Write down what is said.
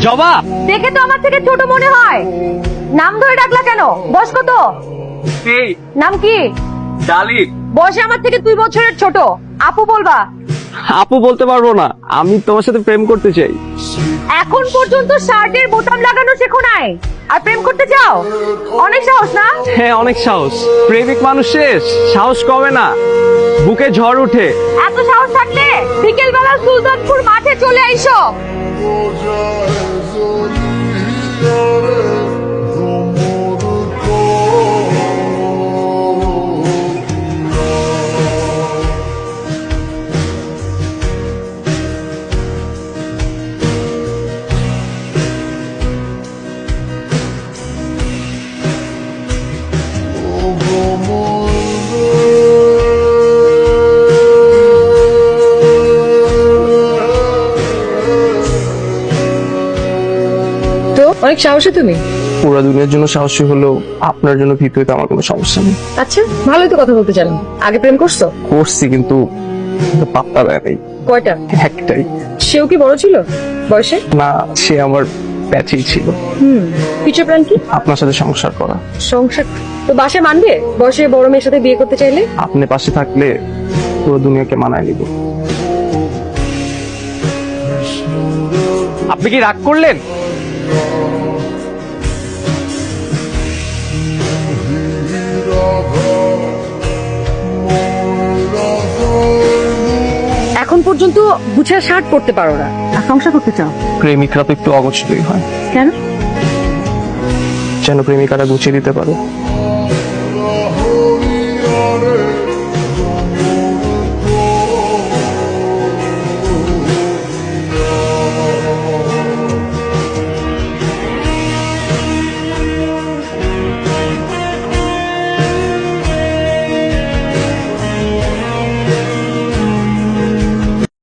জবা, দেখে তো আমার থেকে ছোট মনে হয়। নাম ধরে ডাকলা কেন? বয়স কত? এই নাম কি? ডালিম। বয়সে আমার থেকে 2 বছরের ছোট। আপু বলবা? আপু বলতে পারবো না, আমি তোমার সাথে প্রেম করতে চাই। এখন পর্যন্ত শার্টের বোতাম লাগানো শেখো নাই, আর প্রেম করতে চাও? অনেক সাহস না? হ্যাঁ, অনেক সাহস। প্রেমিক মানুষের সাহস কমে না, বুকে ঝড় উঠে। এত সাহস থাকলে বিকেল বেলা সুলতানপুর মাঠে চলে আইসো। তো অনেক সাহসী তুমি। পুরো দুনিয়ার জন্য সাহসী হলেও আপনার জন্য ভীত হইতে আমার কোনো সমস্যা নেই। আচ্ছা, ভালোই তো কথা বলতে জানো। আগে প্রেম করছো? করছি, কিন্তু পাত্তা দেয় নাই। কয়টা? একটাই। সেও কি বড় ছিল বয়সে? না, সে আমার ব্যাচেই ছিল। ফিউচার প্ল্যান কি? আপনার সাথে সংসার করা। সংসার? তো বাসায় মানবে বয়সে বড় মেয়ের সাথে বিয়ে করতে চাইলে? আপনি পাশে থাকলে পুরো দুনিয়াকে মানায় নিব। আপনি কি রাগ করলেন? এখন পর্যন্ত গুছার শার্ট পরতে পারো না, আর সংসার করতে চাও? প্রেমিকরা তো একটু অগোছলই হয়, কেন? যেন প্রেমিকারা গুছিয়ে দিতে পারে।